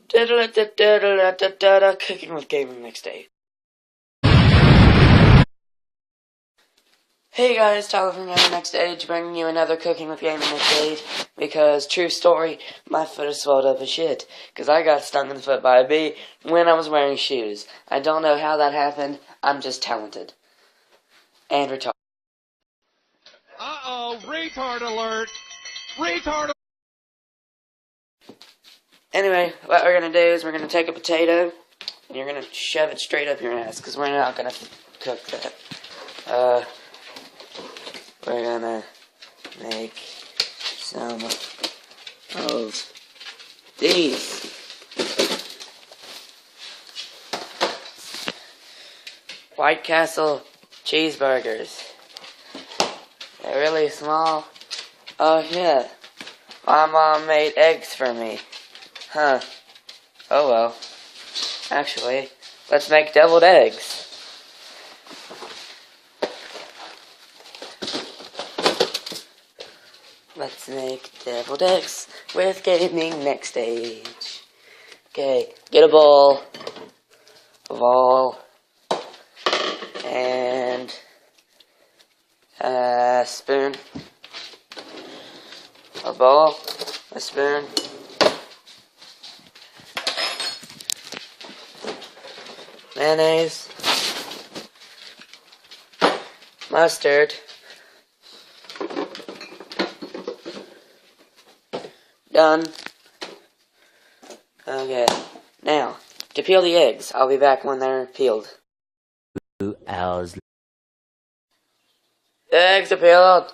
Cooking with GamingNextAge. Hey guys, Tyler from GamingNextAge bringing you another Cooking with GamingNextAge, because, true story, my foot is swelled up as shit, because I got stung in the foot by a bee when I was wearing shoes. I don't know how that happened, I'm just talented. And retarded. Uh-oh, retard alert! Retard alert! Anyway, what we're going to do is we're going to take a potato, and you're going to shove it straight up your ass, because we're not going to cook that. We're going to make some of these. White Castle cheeseburgers. They're really small. Oh yeah, my mom made eggs for me. Huh. Oh well. Actually, let's make deviled eggs. Let's make deviled eggs with GamingNextAge. Okay, get a bowl of all and a spoon, a bowl, a spoon, mayonnaise, mustard, done. Okay, now, to peel the eggs, I'll be back when they're peeled. 2 hours. The eggs are peeled.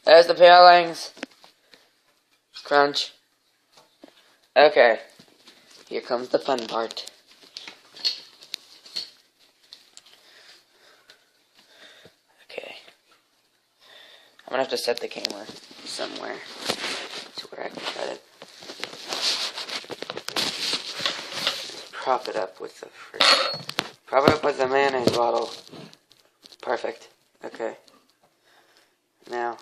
There's the peelings. Crunch. Okay, here comes the fun part. Okay, I'm gonna have to set the camera somewhere to where I can cut it. Prop it up with the mayonnaise bottle. Perfect. Okay. Now,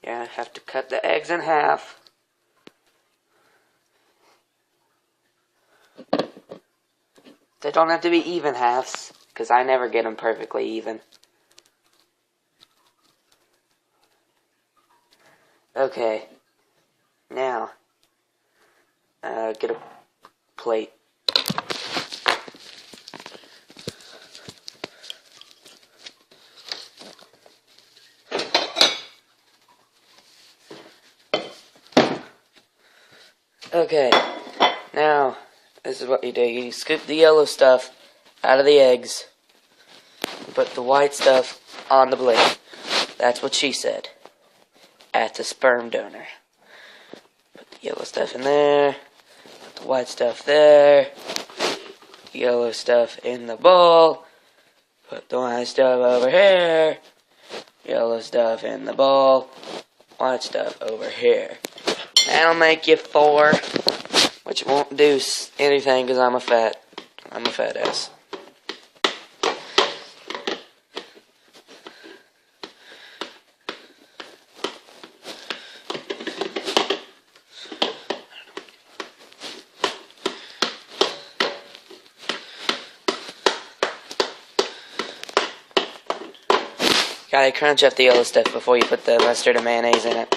yeah, I have to cut the eggs in half. They don't have to be even halves, because I never get them perfectly even. Okay. Now, get a plate. Okay, now, this is what you do. You scoop the yellow stuff out of the eggs, put the white stuff on the blade. That's what she said, at the sperm donor. Put the yellow stuff in there, put the white stuff there, yellow stuff in the bowl, put the white stuff over here, yellow stuff in the bowl, white stuff over here. That'll make you 4, which won't do anything because I'm a fat ass. Gotta crunch up the yellow stuff before you put the mustard and mayonnaise in it.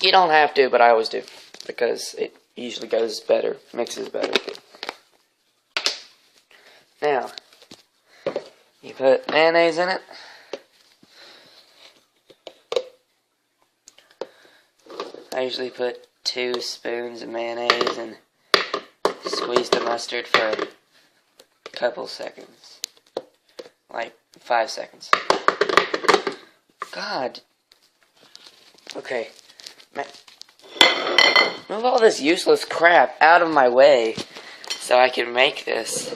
You don't have to, but I always do, because it usually goes better, mixes better. Now, you put mayonnaise in it. I usually put 2 spoons of mayonnaise and squeeze the mustard for a couple seconds. Like 5 seconds. God. Okay. Move all this useless crap out of my way so I can make this.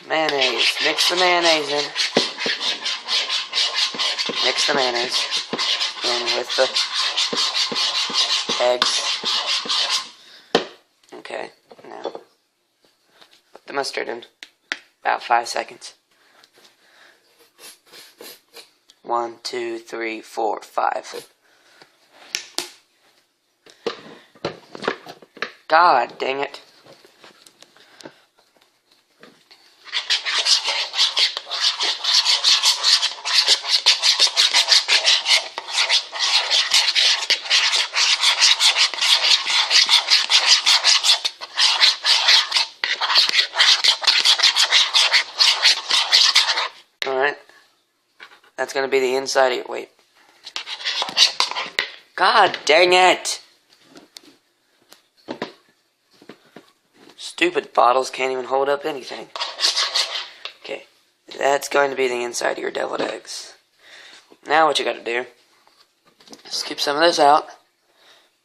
Mayonnaise. Mix the mayonnaise in. Mix the mayonnaise. with the eggs. Okay, now put the mustard in. About 5 seconds. 1, 2, 3, 4, 5. God dang it. Alright. That's going to be the inside of it. Wait. God dang it! Stupid bottles can't even hold up anything. Okay. That's going to be the inside of your deviled eggs. Now what you gotta do, scoop some of this out,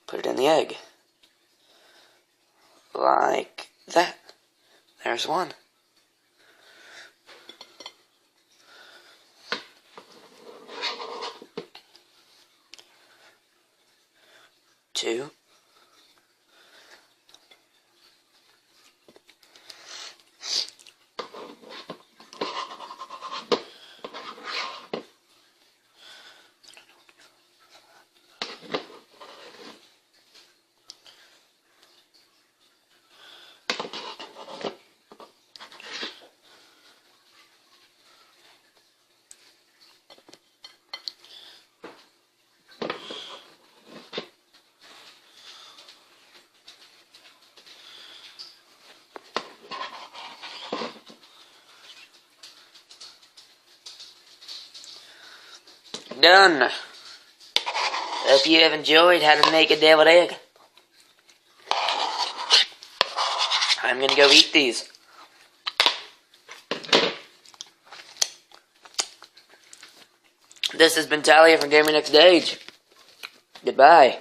put it in the egg. Like that. There's one. Two. Done. Hope you have enjoyed how to make a deviled egg. I'm gonna go eat these. This has been Talia from GamingNextAge. Goodbye.